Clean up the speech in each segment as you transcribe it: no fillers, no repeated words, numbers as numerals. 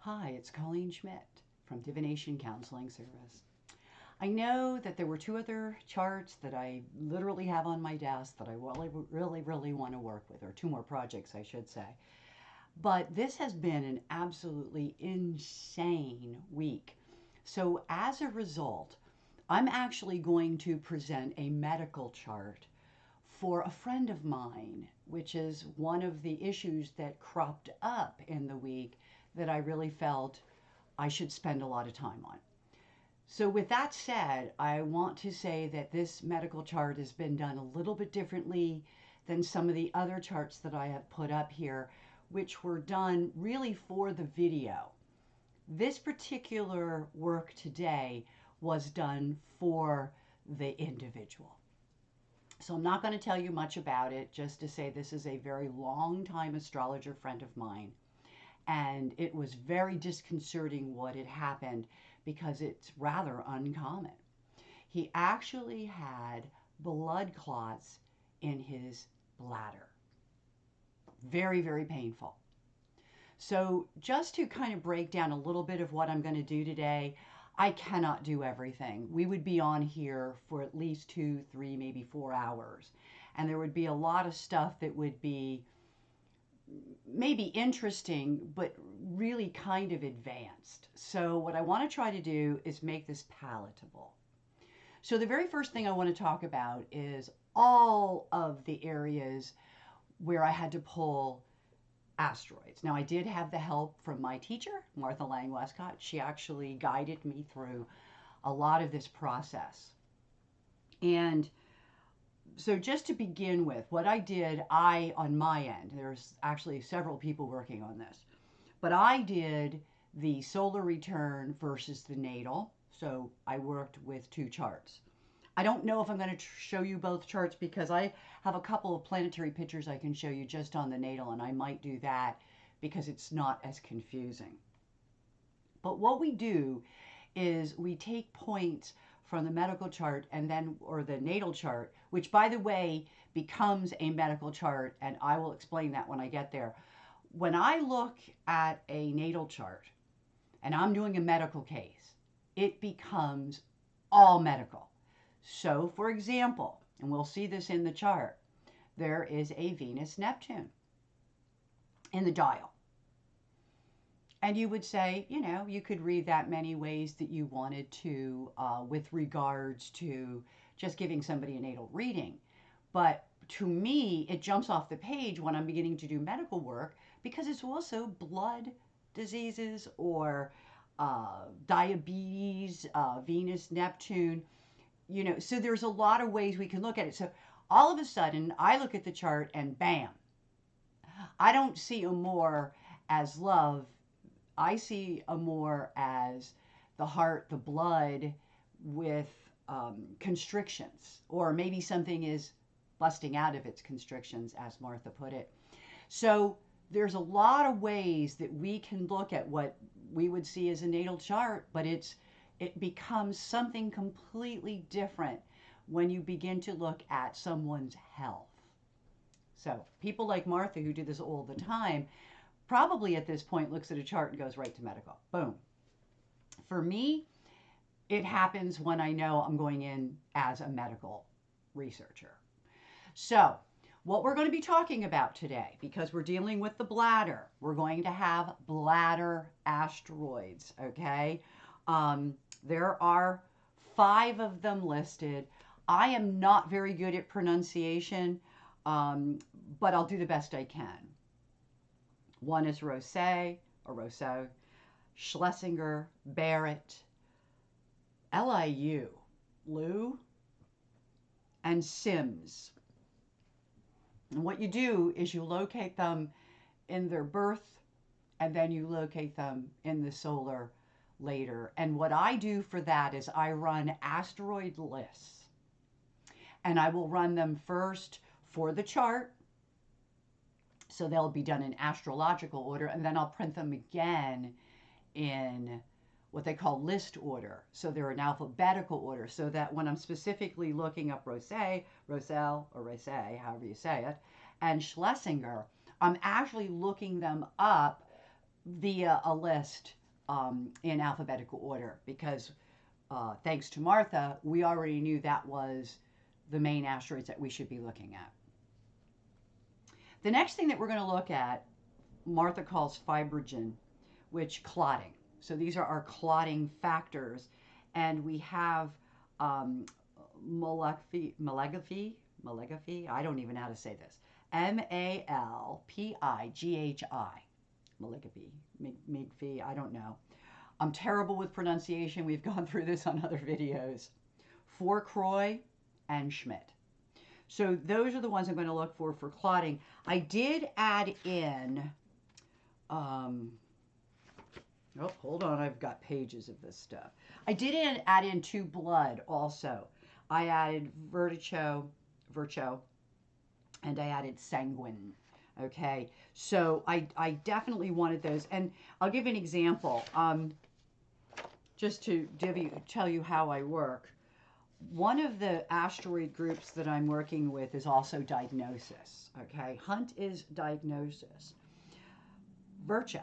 Hi, it's Colleen Schmidt from Divination Counseling Service. I know that there were two other charts that I literally have on my desk that I really want to work with, or two more projects, I should say. But this has been an absolutely insane week. So, as a result, I'm actually going to present a medical chart for a friend of mine, which is one of the issues that cropped up in the week that I really felt I should spend a lot of time on. So, with that said, I want to say that this medical chart has been done a little bit differently than some of the other charts that I have put up here, which were done really for the video. This particular work today was done for the individual. So I'm not going to tell you much about it, just to say this is a very long time astrologer friend of mine. And it was very disconcerting what had happened because it's rather uncommon. He actually had blood clots in his bladder. Very, very painful. So, just to kind of break down a little bit of what I'm going to do today, I cannot do everything. We would be on here for at least 2, 3, maybe 4 hours. And there would be a lot of stuff that would be maybe interesting, but really kind of advanced. So, what I want to try to do is make this palatable. So, the very first thing I want to talk about is all of the areas where I had to pull asteroids. Now, I did have the help from my teacher, Martha Lang Westcott. She actually guided me through a lot of this process. And so just to begin with, what I did, on my end, there's actually several people working on this, but I did the solar return versus the natal. So I worked with two charts. I don't know if I'm going to show you both charts because I have a couple of planetary pictures I can show you just on the natal, and I might do that because it's not as confusing. But what we do is we take points from the medical chart and then, or the natal chart, which by the way becomes a medical chart, and I will explain that when I get there. When I look at a natal chart and I'm doing a medical case, it becomes all medical. So, for example, and we'll see this in the chart, there is a Venus Neptune in the dial. And you would say, you could read that many ways that you wanted to with regards to just giving somebody a natal reading. But to me, it jumps off the page when I'm beginning to do medical work because it's also blood diseases or diabetes, Venus, Neptune, so there's a lot of ways we can look at it. So all of a sudden, I look at the chart and bam, I don't see Amor as love. I see Amor as the heart, the blood with constrictions, or maybe something is busting out of its constrictions, as Martha put it. So there's a lot of ways that we can look at what we would see as a natal chart, but it becomes something completely different when you begin to look at someone's health. So people like Martha, who do this all the time, probably at this point looks at a chart and goes right to medical. Boom. For me, it happens when I know I'm going in as a medical researcher. So, what we're going to be talking about today, because we're dealing with the bladder, we're going to have bladder asteroids, okay? There are 5 of them listed. I am not very good at pronunciation, but I'll do the best I can. One is Rosé, or Rousseau, Schlesinger, Barrett, Liu, Lou, and Sims. And what you do is you locate them in their birth, and then you locate them in the solar later. And what I do for that is I run asteroid lists. And I will run them first for the chart. So they'll be done in astrological order, and then I'll print them again in what they call list order. So they're in alphabetical order, so that when I'm specifically looking up Rosé, Roselle, or Rosé, however you say it, and Schlesinger, I'm actually looking them up via a list in alphabetical order because thanks to Martha, we already knew that was the main asteroids that we should be looking at. The next thing that we're going to look at, Martha calls fibrogen, which clotting. So these are our clotting factors. And we have Malagaphy, I don't even know how to say this. Malpighi, Malagaphy, I don't know. I'm terrible with pronunciation. We've gone through this on other videos. Fourcroy and Schmidt. So those are the ones I'm going to look for clotting. I did add in, oh, hold on, I've got pages of this stuff. I did add in to blood also. I added virtue, and I added sanguine. Okay, so I definitely wanted those. And I'll give you an example, just to tell you how I work. One of the asteroid groups that I'm working with is also diagnosis. Okay, Hunt is diagnosis. Virtue,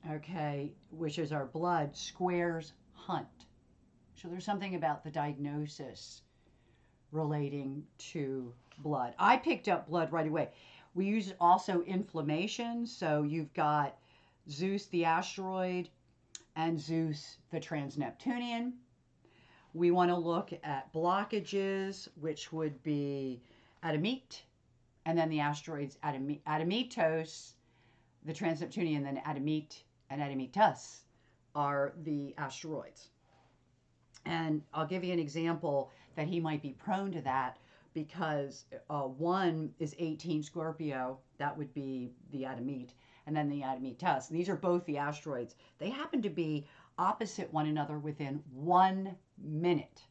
okay, which is our blood, squares Hunt. So there's something about the diagnosis relating to blood. I picked up blood right away. We use also inflammation. So you've got Zeus the asteroid and Zeus the trans-Neptunian. We want to look at blockages, which would be Adamite, and then the asteroids Adamitos, the trans-Neptunian, then Adamite and Adamitus are the asteroids. And I'll give you an example that he might be prone to that because one is 18 Scorpio, that would be the Adamite, and then the Adamitus. And these are both the asteroids. They happen to be opposite one another within 1 minute.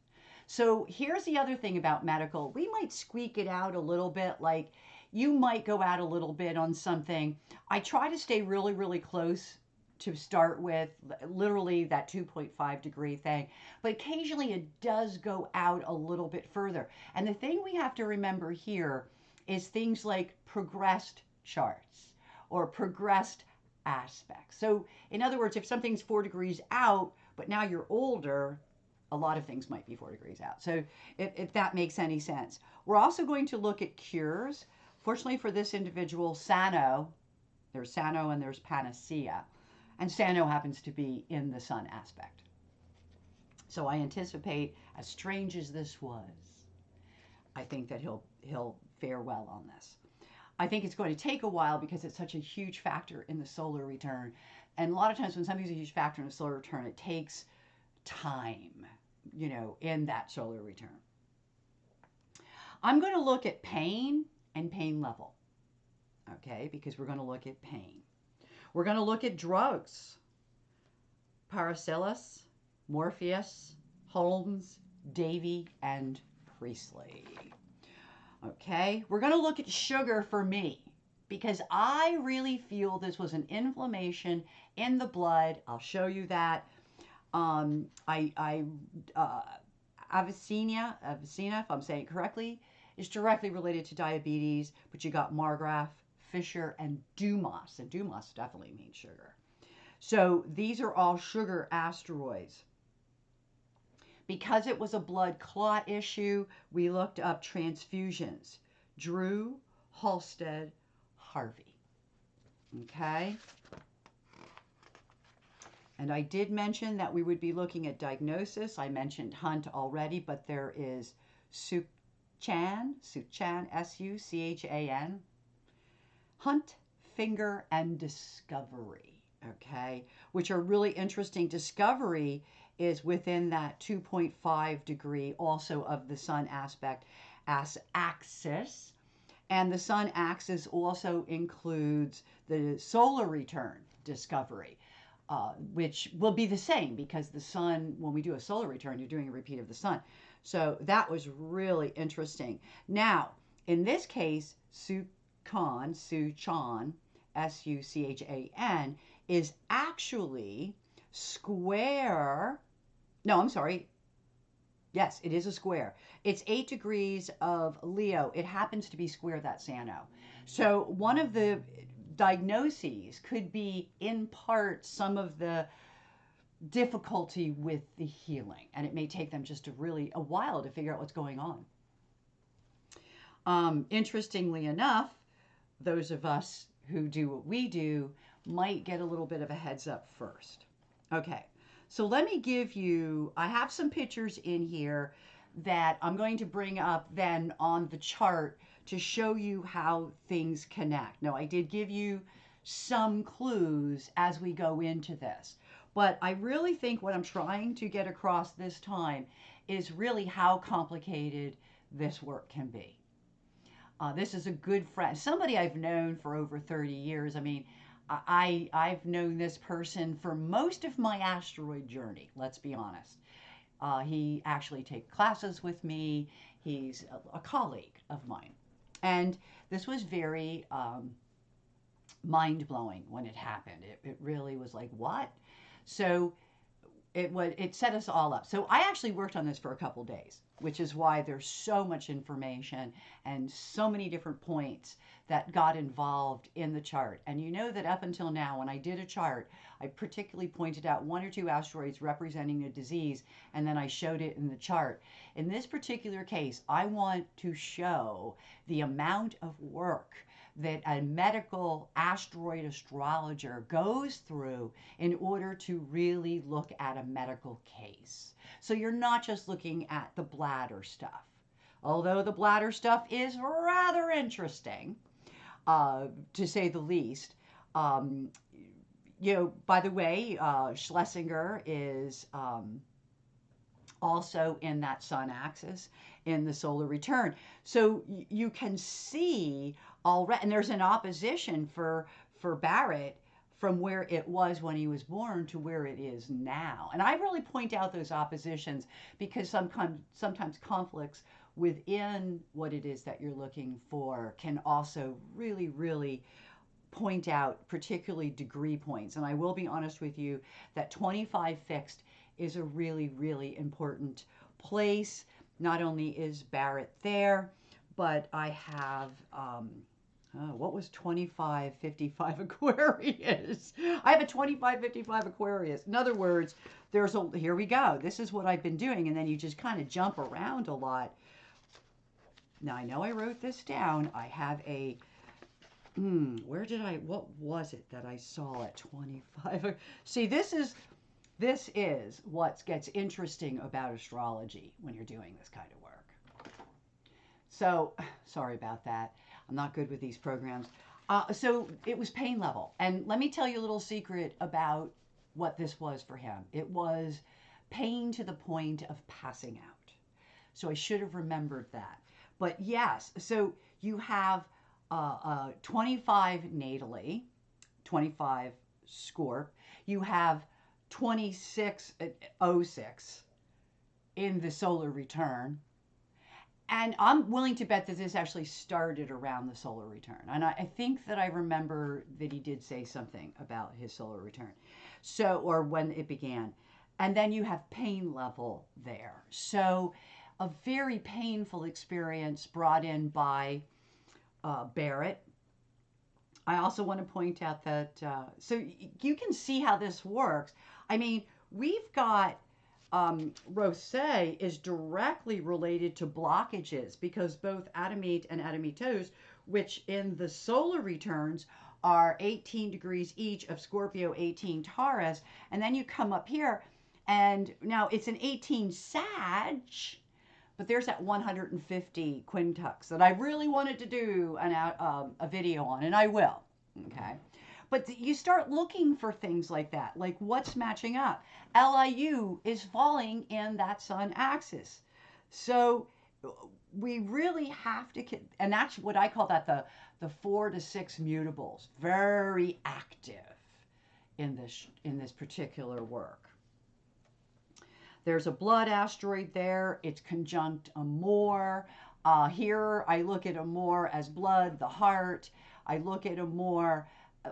So here's the other thing about medical. We might squeak it out a little bit, like you might go out a little bit on something. I try to stay really, really close to start with, literally that 2.5 degree thing, but occasionally it does go out a little bit further. And the thing we have to remember here is things like progressed charts or progressed aspects. So in other words, if something's 4 degrees out, but now you're older, a lot of things might be 4 degrees out. So if that makes any sense. We're also going to look at cures. Fortunately for this individual, Sano, there's Sano and there's Panacea. And Sano happens to be in the sun aspect. So I anticipate, as strange as this was, I think that he'll fare well on this. I think it's going to take a while because it's such a huge factor in the solar return. And a lot of times when something's a huge factor in the solar return, it takes time, in that solar return. I'm going to look at pain and pain level, okay, because we're going to look at pain. We're going to look at drugs. Paracelsus, Morpheus, Holmes, Davy, and Priestley. Okay, we're going to look at sugar for me because I really feel this was an inflammation in the blood. I'll show you that. Avicenna, if I'm saying it correctly, is directly related to diabetes, but you got Margraf, Fisher, and Dumas, and Dumas definitely means sugar. So these are all sugar asteroids. Because it was a blood clot issue, we looked up transfusions. Drew, Halstead, Harvey. Okay? And I did mention that we would be looking at diagnosis. I mentioned Hunt already, but there is Suchan, S-U-C-H-A-N. Hunt, Finger, and Discovery, okay, which are really interesting. Discovery is within that 2.5 degree also of the sun aspect axis. And the sun axis also includes the solar return discovery, which will be the same because the sun, when we do a solar return, you're doing a repeat of the sun. So that was really interesting. Now, in this case, Suchan, S-U-C-H-A-N, is actually square. No, I'm sorry. Yes, it is a square. It's 8 degrees of Leo. It happens to be square that Sano. So one of the diagnoses could be in part some of the difficulty with the healing, and it may take them just a while to figure out what's going on. Interestingly enough, those of us who do what we do might get a little bit of a heads up first. Okay, so let me give you, I have some pictures in here that I'm going to bring up then on the chart to show you how things connect. Now, I did give you some clues as we go into this, but I really think what I'm trying to get across this time is really how complicated this work can be. This is a good friend, somebody I've known for over 30 years. I mean, I've known this person for most of my asteroid journey, let's be honest. He actually takes classes with me. He's a colleague of mine. And this was very mind-blowing when it happened. It really was like, what? So it set us all up. So I actually worked on this for a couple days, which is why there's so much information and so many different points that got involved in the chart. And you know that up until now, when I did a chart, I particularly pointed out 1 or 2 asteroids representing a disease, and then I showed it in the chart. In this particular case, I want to show the amount of work that a medical asteroid astrologer goes through in order to really look at a medical case. So you're not just looking at the bladder stuff. Although the bladder stuff is rather interesting, to say the least. You know, by the way, Schlesinger is also in that sun axis in the solar return. So you can see already, and there's an opposition for Barrett from where it was when he was born to where it is now. And I really point out those oppositions because sometimes conflicts within what it is that you're looking for can also really, really point out particularly degree points. And I will be honest with you that 25 fixed is a really, really important place. Not only is Barrett there, but I have, what was 2555 Aquarius? I have a 2555 Aquarius. In other words, here we go. This is what I've been doing. And then you just kind of jump around a lot. Now, I know I wrote this down. I have a, what was it that I saw at 25? See, this is what gets interesting about astrology when you're doing this kind of work. So, sorry about that. I'm not good with these programs. So it was pain level. And let me tell you a little secret about what this was for him. It was pain to the point of passing out. So I should have remembered that. But yes, so you have 25 natally, 25 Scorp. You have 2606 in the solar return. And I'm willing to bet that this actually started around the solar return. And I think that I remember that he did say something about his solar return. So, or when it began. And then you have pain level there. So a very painful experience brought in by Barrett. I also want to point out that, so you can see how this works. I mean, we've got Rosé is directly related to blockages because both Adamite and Adamitos, which in the solar returns are 18 degrees each of Scorpio, 18 Taurus, and then you come up here and now it's an 18 Sag, but there's that 150 Quintux that I really wanted to do a video on, and I will, okay? But you start looking for things like that, like what's matching up. LIU is falling in that sun axis. So we really have to, and that's what I call that the 4 to 6 mutables, very active in this particular work. There's a blood asteroid there. It's conjunct Amor. Here I look at Amor as blood, the heart. I look at Amor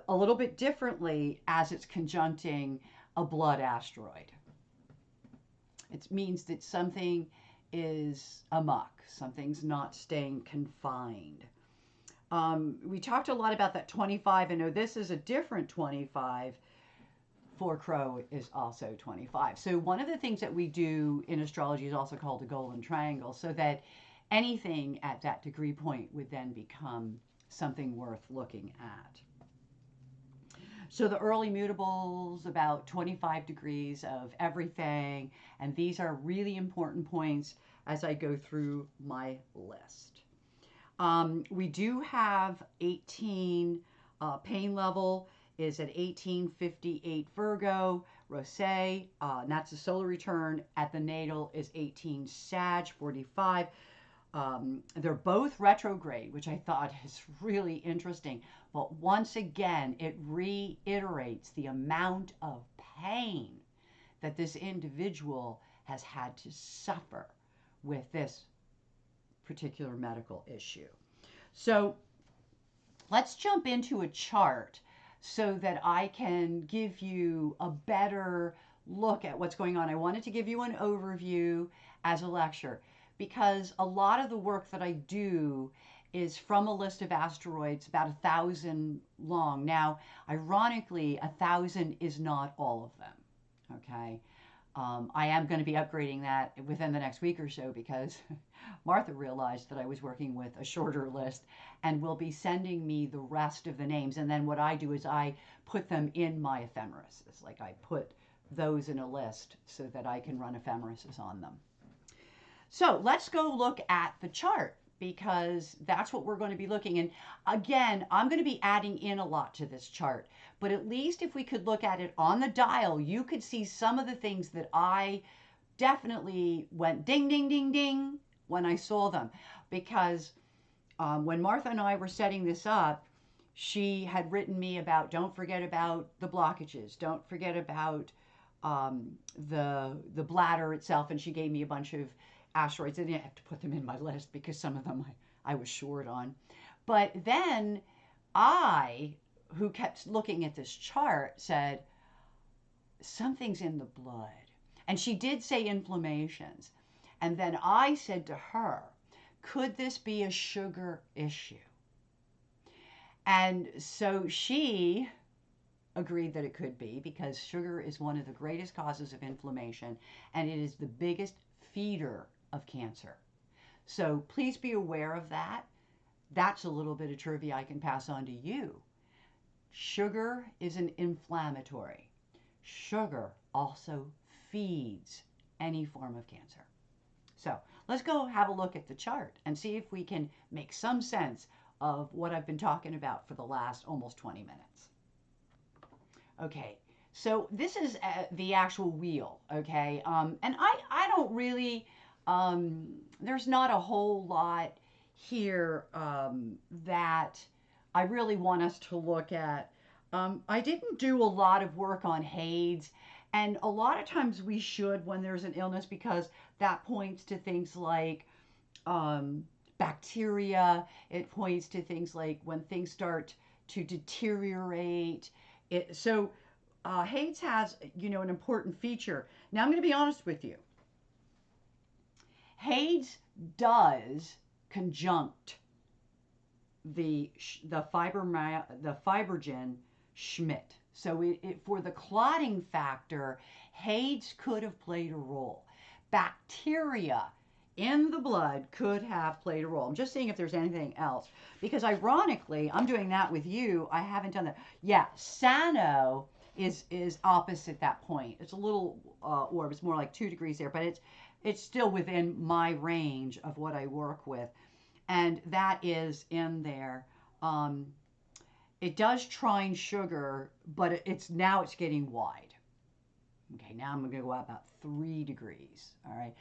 a little bit differently as it's conjuncting a blood asteroid. It means that something is amok. Something's not staying confined. We talked a lot about that 25, and no, this is a different 25. For Crow is also 25. So one of the things that we do in astrology is also called a golden triangle, so that anything at that degree point would then become something worth looking at. So the early mutables, about 25 degrees of everything, and these are really important points as I go through my list. We do have 18 pain level is at 1858 Virgo, Rosé, and that's the solar return. At the natal is 18 Sag, 45. They're both retrograde, which I thought is really interesting. But once again, it reiterates the amount of pain that this individual has had to suffer with this particular medical issue. So let's jump into a chart so that I can give you a better look at what's going on. I wanted to give you an overview as a lecture because a lot of the work that I do is from a list of asteroids, about 1,000 long. Now, ironically, 1,000 is not all of them, okay? I am going to be upgrading that within the next week or so because Martha realized that I was working with a shorter list and will be sending me the rest of the names. And then what I do is I put them in my ephemerises. Like I put those in a list so that I can run ephemerises on them. So let's go look at the chart because that's what we're going to be looking. And again, I'm going to be adding in a lot to this chart, but at least if we could look at it on the dial, you could see some of the things that I definitely went ding, ding, ding, ding when I saw them. Because when Martha and I were setting this up, she had written me about don't forget about the blockages, don't forget about the bladder itself, and she gave me a bunch of asteroids. I didn't have to put them in my list because some of them I was short on. But then I, who kept looking at this chart, said, something's in the blood. And she did say inflammations. And then I said to her, could this be a sugar issue? And so she agreed that it could be because sugar is one of the greatest causes of inflammation and it is the biggest feeder of cancer. So please be aware of that. That's a little bit of trivia I can pass on to you. Sugar is an inflammatory. Sugar also feeds any form of cancer. So let's go have a look at the chart and see if we can make some sense of what I've been talking about for the last almost 20 minutes. Okay, so this is the actual wheel, okay? And I don't really, there's not a whole lot here that I really want us to look at. I didn't do a lot of work on Hades, and a lot of times we should when there's an illness because that points to things like bacteria. It points to things like when things start to deteriorate. So Hades has, an important feature. Now I'm going to be honest with you. Hades does conjunct the fibrogen Schmidt. So for the clotting factor, Hades could have played a role. Bacteria in the blood could have played a role. I'm just seeing if there's anything else. Because ironically, I'm doing that with you. I haven't done that. Yeah, Sano is opposite that point. It's a little orb. It's more like 2 degrees there, but it's still within my range of what I work with. And that is in there. It does trine sugar, but it's getting wide. Okay, now I'm going to go out about 3 degrees. All right.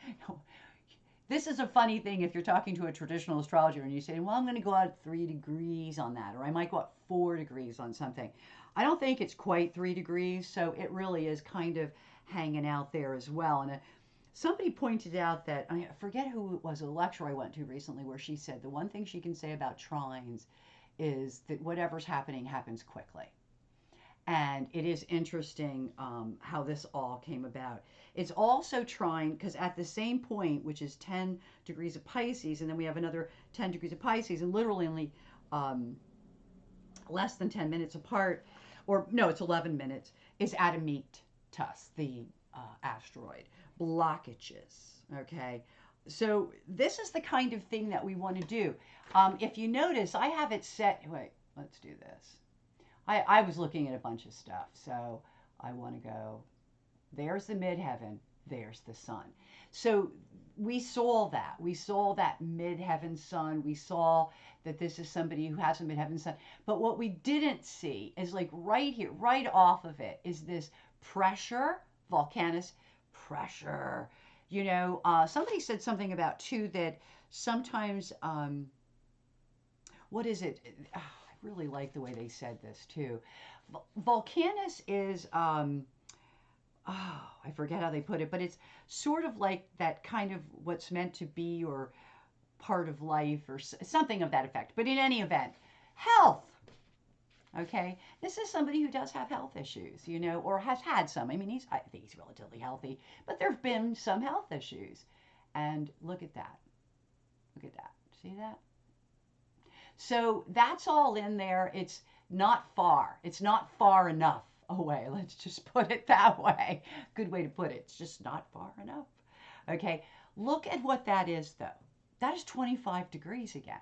This is a funny thing if you're talking to a traditional astrologer and you say, well, I'm going to go out 3 degrees on that, or I might go out 4 degrees on something. I don't think it's quite 3 degrees, so it really is kind of hanging out there as well. And somebody pointed out that, I forget who it was, a lecture I went to recently where she said the one thing she can say about trines is that whatever's happening happens quickly. And it is interesting how this all came about. It's also trine because at the same point, which is 10 degrees of Pisces, and then we have another 10 degrees of Pisces, and literally only um, less than 10 minutes apart, or no, it's 11 minutes, is Adamitas, the asteroid. Blockages, okay? So this is the kind of thing that we want to do. If you notice, I have it set, wait, let's do this. I was looking at a bunch of stuff, so I want to go, there's the midheaven, there's the sun. So we saw that. We saw that midheaven sun. We saw that this is somebody who has a midheaven sun. But what we didn't see is like right here, right off of it, is this pressure, volcanus pressure. You know, somebody said something about too that sometimes, what is it? I really like the way they said this too. Volcanus is, oh, I forget how they put it, but it's sort of like that kind of what's meant to be or part of life or something of that effect. But in any event, health. Okay, this is somebody who does have health issues, you know, or has had some. I mean, I think he's relatively healthy, but there've been some health issues. And look at that. Look at that. See that? So that's all in there. It's not far. It's not far enough away. Let's just put it that way. Good way to put it. It's just not far enough. Okay. Look at what that is, though. That is 25 degrees again.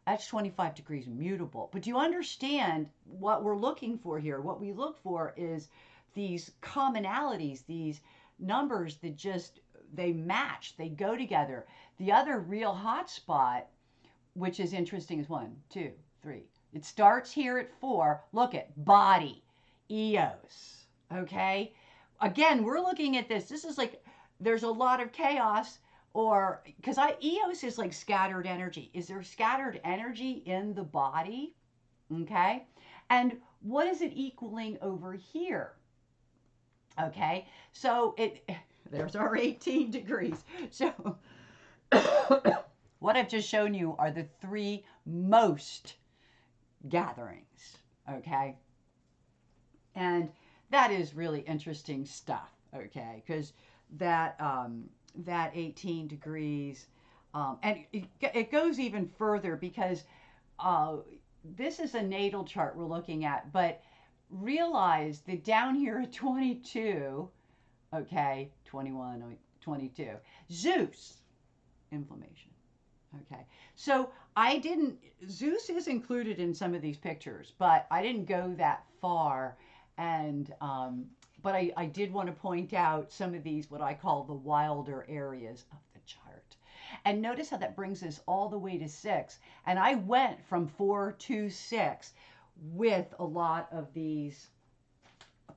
That's 25 degrees mutable. But do you understand what we're looking for here? What we look for is these commonalities, these numbers that just, they match, they go together. The other real hot spot, which is interesting, is 1, 2, 3. It starts here at 4. Look at body, Eos. Okay? Again, we're looking at this. This is like, there's a lot of chaos, or because Eos is like scattered energy. Is there scattered energy in the body? Okay? And what is it equaling over here? Okay? So there's our 18 degrees. So what I've just shown you are the 3 most gatherings, okay? And that is really interesting stuff, okay? Because that 18 degrees, and it goes even further because this is a natal chart we're looking at, but realize that down here at 22, okay, 21, 22, Zeus, inflammation. Okay, so Zeus is included in some of these pictures, but I didn't go that far. And, but I did want to point out some of these, what I call the wilder areas of the chart. And notice how that brings us all the way to 6. And I went from 4 to 6 with a lot of these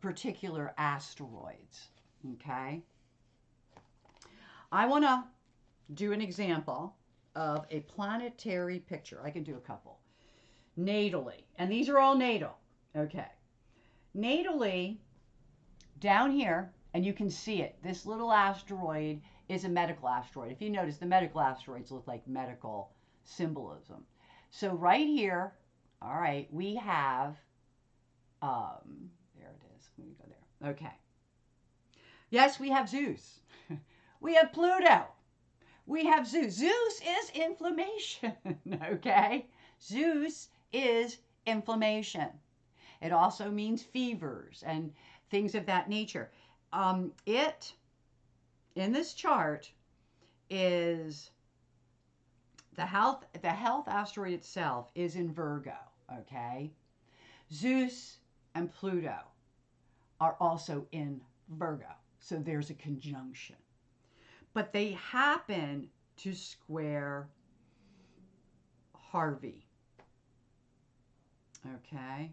particular asteroids. Okay, I want to do an example of a planetary picture. I can do a couple. Natally, and these are all natal. Okay. Natally, down here, and you can see it, this little asteroid is a medical asteroid. If you notice, the medical asteroids look like medical symbolism. So right here, all right, we have, there it is. Let me go there. Okay. Yes, we have Zeus. We have Pluto. We have Zeus. Zeus is inflammation, okay? Zeus is inflammation. It also means fevers and things of that nature. It, in this chart, is the health asteroid itself is in Virgo, okay? Zeus and Pluto are also in Virgo, so there's a conjunction. But they happen to square Harvey. Okay.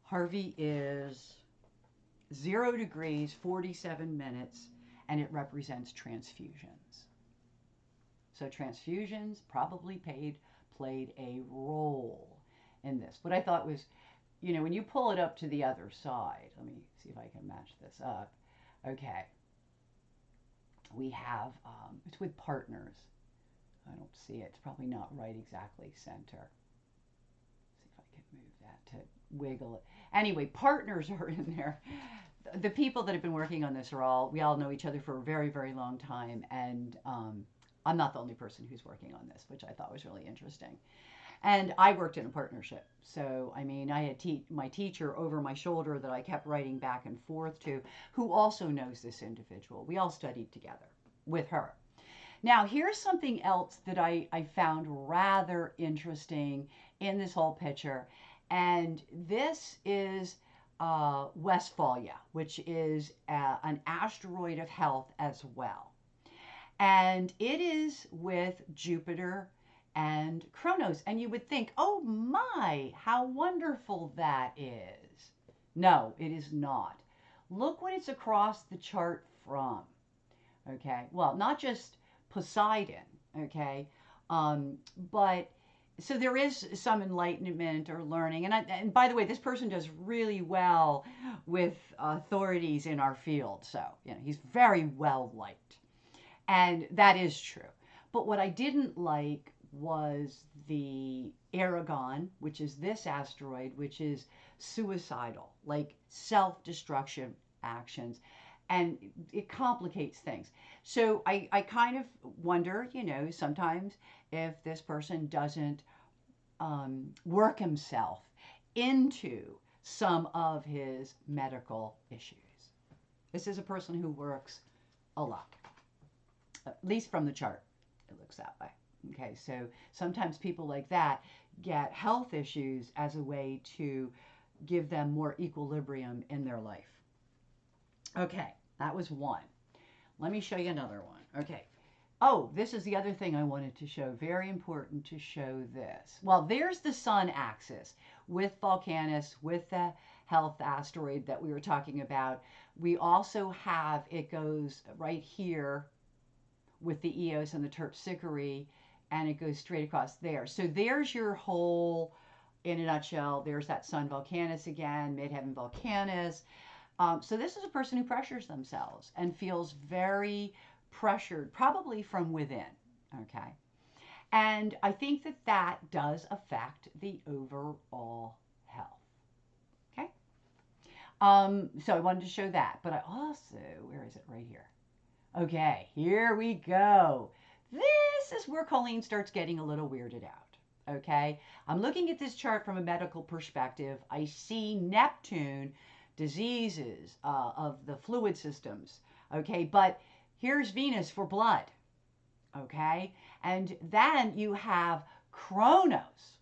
Harvey is 0 degrees, 47 minutes, and it represents transfusions. So transfusions probably played a role in this. What I thought was, you know, when you pull it up to the other side, let me see if I can match this up. Okay. We have, it's with partners. I don't see it. It's probably not right exactly center. See if I can move that to wiggle it. Anyway, partners are in there. The people that have been working on this we all know each other for a very, very long time. And I'm not the only person who's working on this, which I thought was really interesting. And I worked in a partnership. So, I mean, I had my teacher over my shoulder that I kept writing back and forth to, who also knows this individual. We all studied together with her. Now, here's something else that I found rather interesting in this whole picture. And this is Westphalia, which is an asteroid of health as well. And it is with Jupiter and Kronos. And you would think, oh my, how wonderful that is. No, it is not. Look what it's across the chart from. Okay, well, not just Poseidon, okay, but so there is some enlightenment or learning. And by the way, this person does really well with authorities in our field. So, he's very well liked. And that is true. But what I didn't like was the Aragon, which is this asteroid, which is suicidal, like self destruction actions. And it complicates things. So I kind of wonder, sometimes if this person doesn't work himself into some of his medical issues. This is a person who works a lot, at least from the chart, it looks that way. Okay, so sometimes people like that get health issues as a way to give them more equilibrium in their life. Okay, that was one. Let me show you another one. Okay. Oh, this is the other thing I wanted to show. Very important to show this. Well, there's the sun axis with Volcanus, with the health asteroid that we were talking about. We also have, it goes right here with the Eos and the Terpsichore, and it goes straight across there. So there's your whole, in a nutshell, there's that sun Volcanus again, midheaven Volcanus. So this is a person who pressures themselves and feels very pressured, probably from within, okay? And I think that that does affect the overall health, okay? So I wanted to show that, but I also, where is it? Right here. Okay, here we go. This is where Colleen starts getting a little weirded out, okay? I'm looking at this chart from a medical perspective. I see Neptune, diseases of the fluid systems, okay? But here's Venus for blood, okay? And then you have Kronos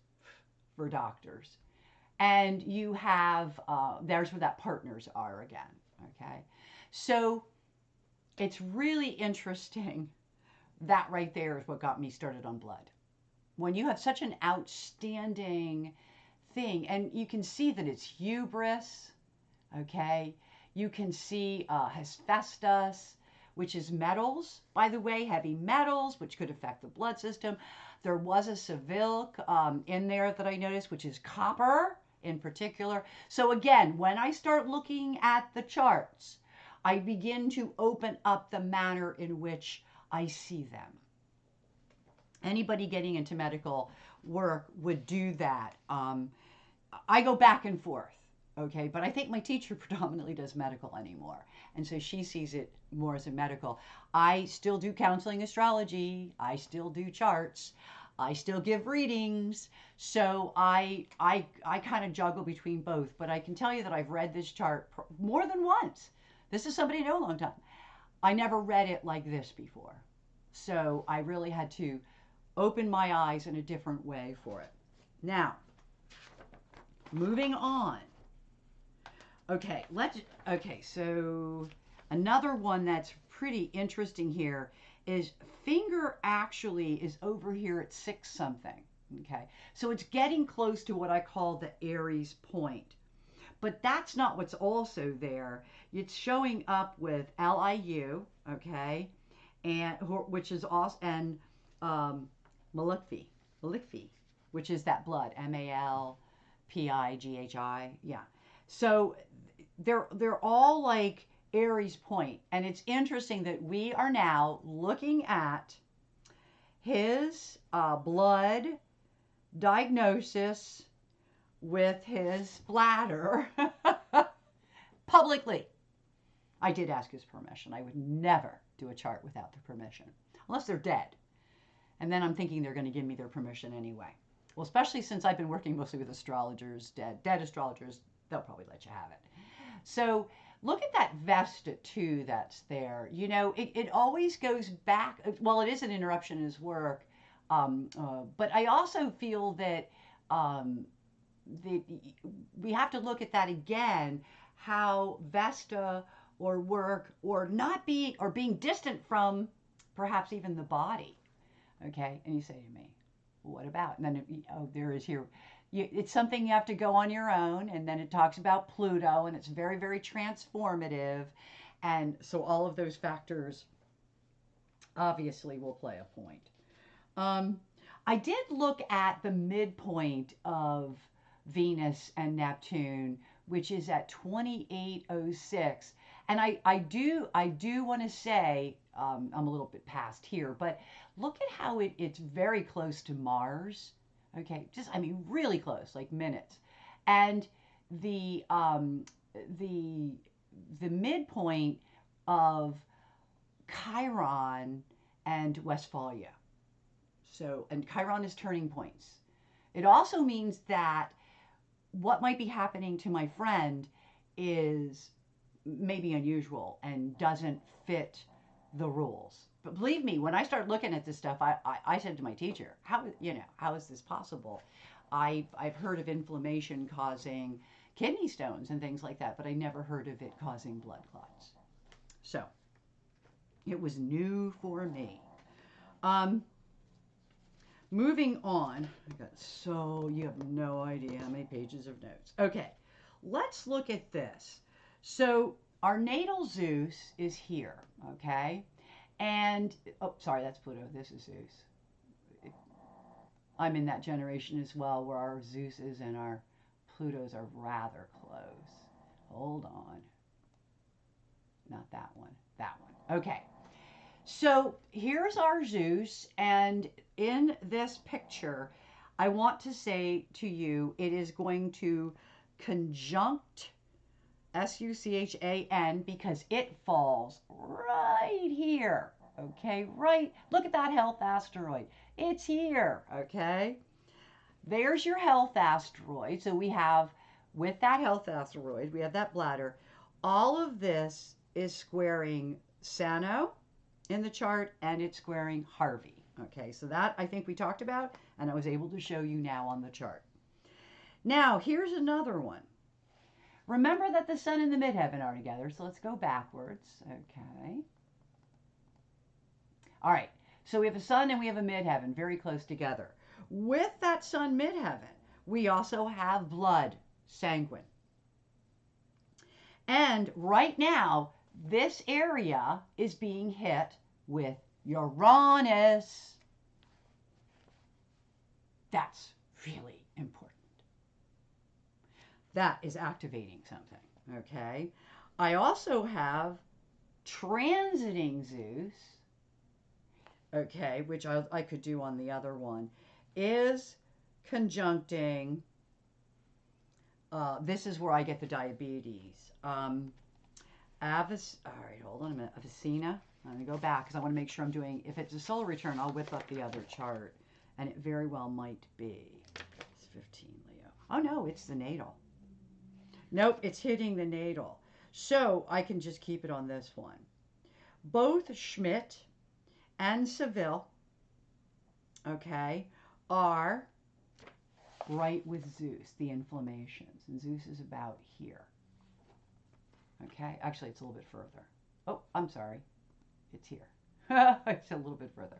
for doctors. And you have, there's where that partners are again, okay? So it's really interesting. That right there is what got me started on blood. When you have such an outstanding thing, and you can see that it's hubris, okay? You can see Hephaestus, which is metals, by the way, heavy metals, which could affect the blood system. There was a Seville in there that I noticed, which is copper in particular. So again, when I start looking at the charts, I begin to open up the manner in which I see them. Anybody getting into medical work would do that. I go back and forth, okay? But I think my teacher predominantly does medical anymore. And so she sees it more as a medical. I still do counseling astrology. I still do charts. I still give readings. So I kind of juggle between both. But I can tell you that I've read this chart more than once. This is somebody I know a long time. I never read it like this before. So I really had to open my eyes in a different way for it. Now, moving on. Okay, so another one that's pretty interesting here is finger actually is over here at 6 something. Okay, so it's getting close to what I call the Aries point. But that's not what's also there. It's showing up with LIU, okay, and which is also, and Maliphi, which is that blood, MALPIGHI, yeah. So they're all like Aries point, and it's interesting that we are now looking at his blood diagnosis with his bladder publicly. I did ask his permission. I would never do a chart without their permission, unless they're dead. And then I'm thinking they're going to give me their permission anyway. Well, especially since I've been working mostly with astrologers, dead astrologers, they'll probably let you have it. So look at that Vesta too that's there. You know, it always goes back. Well, it is an interruption in his work. But I also feel that the, we have to look at that again, how Vesta or work or not being or being distant from perhaps even the body. Okay. And you say to me, what about? And then, oh, there is here. It's something you have to go on your own. And then it talks about Pluto, and it's very, very transformative. And so all of those factors obviously will play a point. I did look at the midpoint of Venus and Neptune, which is at 2806. And I do want to say, I'm a little bit past here, but look at how it's very close to Mars. Okay, just I mean really close, like minutes. And the um, the the midpoint of Chiron and Westphalia. So, and Chiron is turning points. It also means that what might be happening to my friend is maybe unusual and doesn't fit the rules. But believe me, when I start looking at this stuff, I said to my teacher, how is this possible? I've heard of inflammation causing kidney stones and things like that, but I never heard of it causing blood clots. So it was new for me. Um, Moving on, you have no idea how many pages of notes. Okay, let's look at this. So our natal Zeus is here, okay? And, oh, sorry, that's Pluto. This is Zeus. I'm in that generation as well where our Zeuses and our Plutos are rather close. Hold on. Not that one. That one. Okay. So here's our Zeus, and in this picture, I want to say to you, it is going to conjunct Suchan because it falls right here. Okay, right. Look at that health asteroid. It's here. Okay. There's your health asteroid. So we have, with that health asteroid, we have that bladder. All of this is squaring Sano in the chart, and it's squaring Harvey. Okay, so that I think we talked about, and I was able to show you now on the chart. Now, here's another one. Remember that the sun and the midheaven are together, so let's go backwards. Okay. All right, so we have a sun and we have a midheaven very close together. With that sun midheaven, we also have blood, sanguine. And right now, this area is being hit with Uranus. That's really important. That is activating something, okay? I also have transiting Zeus, okay, which I could do on the other one, is conjuncting, this is where I get the diabetes. All right, hold on a minute, Avicenna. Let me go back because I want to make sure I'm doing, if it's a solar return, I'll whip up the other chart. And it very well might be. It's 15 Leo. Oh, no, it's the natal. Nope, it's hitting the natal. So I can just keep it on this one. Both Schmidt and Seville, okay, are right with Zeus, the inflammations. And Zeus is about here. Okay, actually, it's a little bit further. Oh, I'm sorry. It's here. It's a little bit further.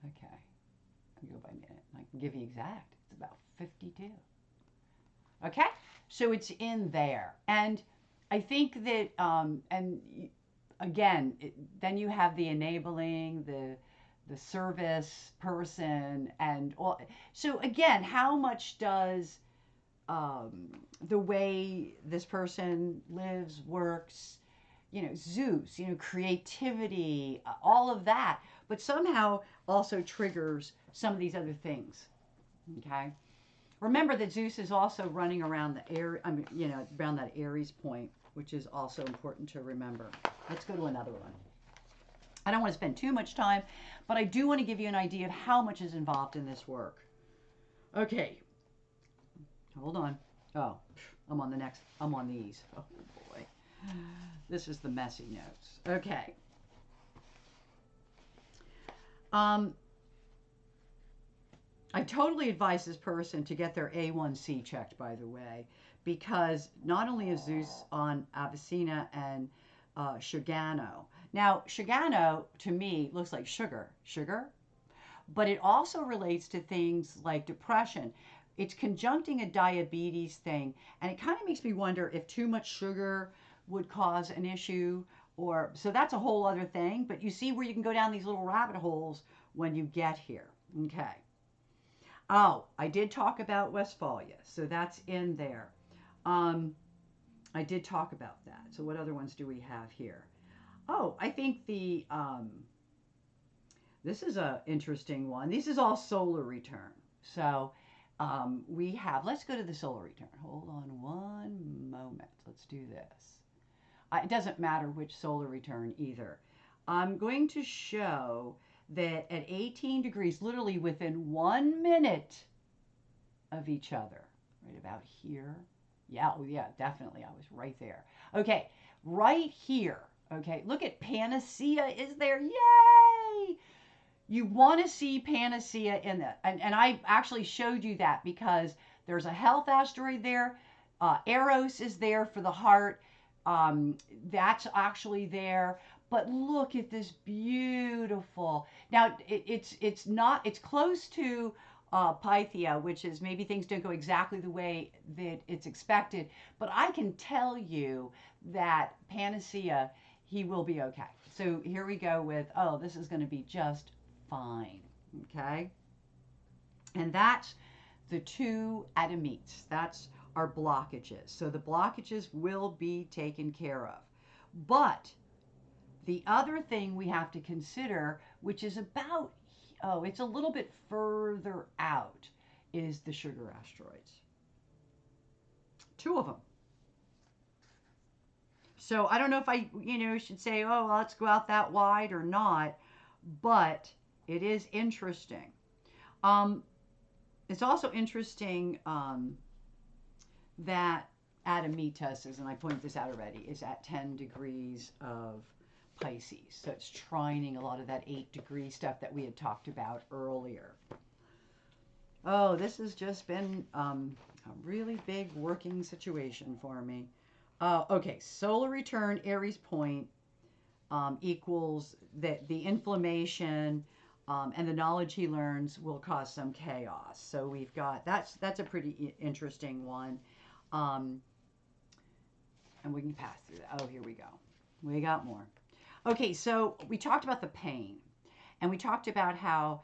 Okay. I can go by minute. I can give you exact. It's about 52. Okay? So it's in there. And I think that, and again, then you have the enabling, the service person, and all. So again, how much does the way this person lives, works, Zeus, creativity, all of that, but somehow also triggers some of these other things. Okay. Remember that Zeus is also running around around that Aries point, which is also important to remember. Let's go to another one. I don't want to spend too much time, but I do want to give you an idea of how much is involved in this work. Okay, hold on. Oh, I'm on the next. I'm on these. Oh boy, this is the messy notes. Okay. Um, I totally advise this person to get their A1C checked, by the way, because not only is Zeus on Avicenna and Shigano. Now, Shigano to me looks like sugar, but it also relates to things like depression. It's conjuncting a diabetes thing, and it kind of makes me wonder if too much sugar would cause an issue, or so that's a whole other thing. But you see where you can go down these little rabbit holes when you get here. Okay. Oh, I did talk about Westphalia, so that's in there. Um, I did talk about that. So what other ones do we have here? Oh, I think the this is a interesting one. This is all solar return. So we have. Let's go to the solar return. Hold on one moment. Let's do this. It doesn't matter which solar return either. I'm going to show that at 18 degrees, literally within 1 minute of each other, right about here. Yeah, oh yeah, definitely. I was right there. Okay, right here. Okay, look at Panacea is there. Yay! You want to see Panacea in that. And I actually showed you that because there's a health asteroid there. Eros is there for the heart. That's actually there. But look at this beautiful. Now it's not. It's close to Pythia, which is maybe things don't go exactly the way that it's expected. But I can tell you that Panacea, he will be okay. So here we go with. Oh, this is going to be just fine. Okay, and that's the two adamites. That's our blockages. So the blockages will be taken care of. But the other thing we have to consider, which is about, oh, it's a little bit further out, is the sugar asteroids. Two of them. So I don't know if I, should say, oh, well, let's go out that wide or not, but it is interesting. Um, it's also interesting that Adamitas is, and I pointed this out already, is at 10 degrees of Pisces. So it's trining a lot of that 8-degree stuff that we had talked about earlier. Oh, this has just been a really big working situation for me. Okay, solar return, Aries point equals that the inflammation and the knowledge he learns will cause some chaos. So we've got that's a pretty interesting one. And we can pass through that. Oh, here we go. We got more. Okay, so we talked about the pain, and we talked about how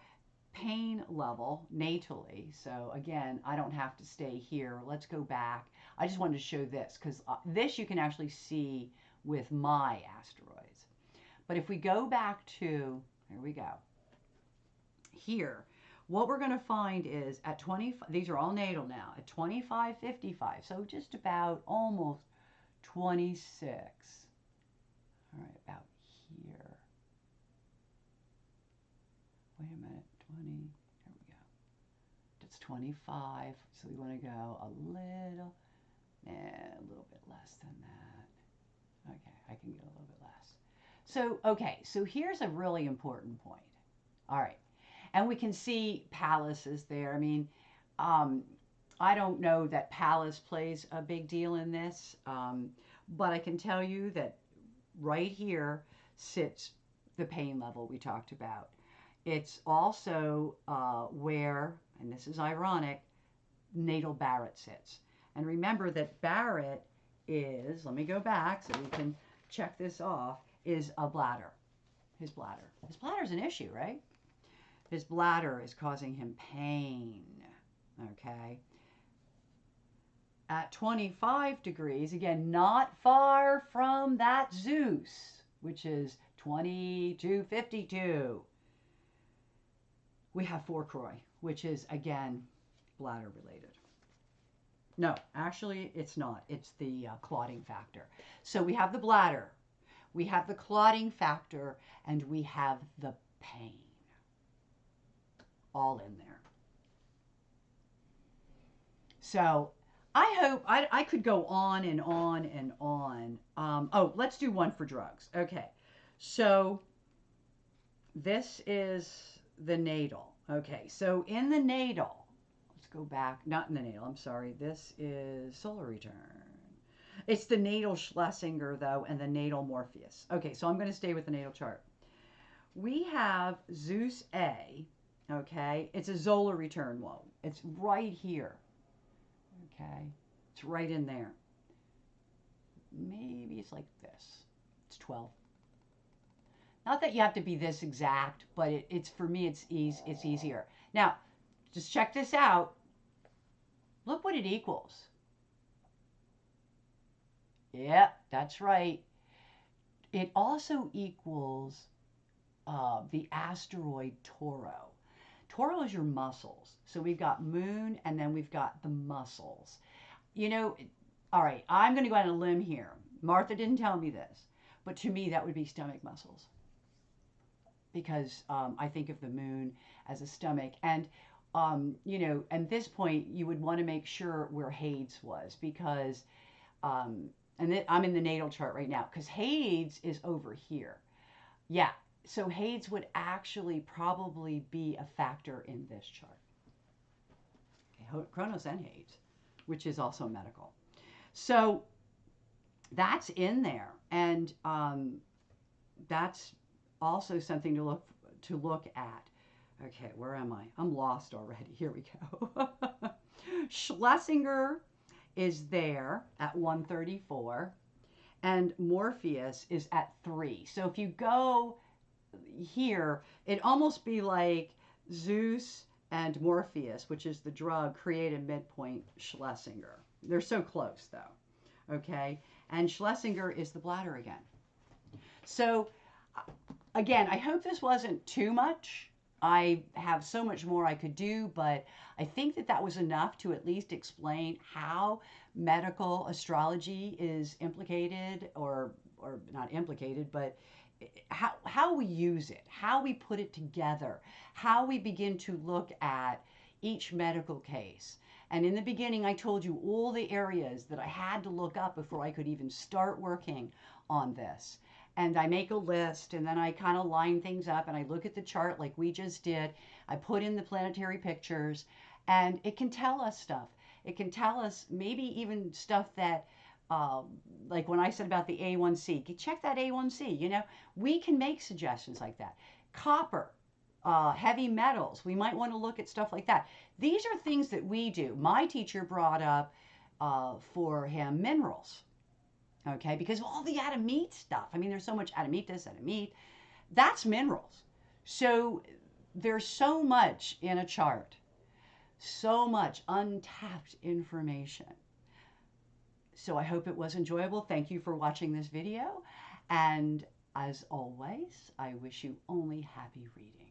pain level natally. So again, I don't have to stay here. Let's go back. I just wanted to show this because this you can actually see with my asteroids. But if we go back to, here we go, here, what we're going to find is at 20, these are all natal now, at 2555, so just about almost 26. All right, about here. Wait a minute, 20, here we go. It's 25, so we want to go a little bit less than that. Okay, I can go a little bit less. So, okay, so here's a really important point. All right, and we can see Pallas is there. I mean, I don't know that Pallas plays a big deal in this, but I can tell you that right here sits the pain level we talked about. It's also where, and this is ironic, natal Barrett sits. And remember that Barrett is, let me go back so we can check this off, is a bladder. His bladder. His bladder is an issue, right? His bladder is causing him pain. Okay. At 25 degrees, again, not far from that Zeus, which is 2252. We have Fourcroy, which is, again, bladder related. No, actually, it's not. It's the clotting factor. So we have the bladder, we have the clotting factor, and we have the pain. All in there. So I hope I could go on and on and on. Oh, let's do one for drugs. Okay. So this is the natal. Okay. So in the natal, let's go back. Not in the natal. I'm sorry. This is solar return. It's the natal Schlesinger, though, and the natal Morpheus. Okay. So I'm going to stay with the natal chart. We have Zeus A. Okay. It's a solar return. Whoa. It's right here. Okay. It's right in there. Maybe it's like this. It's 12. Not that you have to be this exact, but it's for me, it's easier. Now, just check this out. Look what it equals. Yep, that's right. It also equals the asteroid Toro. Toro is your muscles. So we've got moon and then we've got the muscles. You know, all right, I'm going to go on a limb here. Martha didn't tell me this, but to me, that would be stomach muscles because I think of the moon as a stomach. And, at this point, you would want to make sure where Hades was because, I'm in the natal chart right now because Hades is over here. Yeah. So Hades would actually probably be a factor in this chart. Okay, Chronos and Hades, which is also medical. So that's in there, and that's also something to look at. Okay, where am I? I'm lost already. Here we go. Schlesinger is there at 134, and Morpheus is at 3. So if you go here, it'd almost be like Zeus and Morpheus, which is the drug, create a midpoint Schlesinger. They're so close, though. Okay, and Schlesinger is the bladder again. So again, I hope this wasn't too much. I have so much more I could do, but I think that was enough to at least explain how medical astrology is implicated or not implicated, but how we use it, how we put it together, how we begin to look at each medical case. And in the beginning, I told you all the areas that I had to look up before I could even start working on this. And I make a list and then I kind of line things up and I look at the chart like we just did. I put in the planetary pictures and it can tell us stuff. It can tell us maybe even stuff that, like when I said about the A1C, check that A1C. We can make suggestions like that. Copper, heavy metals, we might want to look at stuff like that. These are things that we do. My teacher brought up for him minerals. Okay, because of all the Adamite stuff. I mean, there's so much Adamite this, Adamite. That's minerals. So there's so much in a chart, so much untapped information. So I hope it was enjoyable. Thank you for watching this video. And as always, I wish you only happy reading.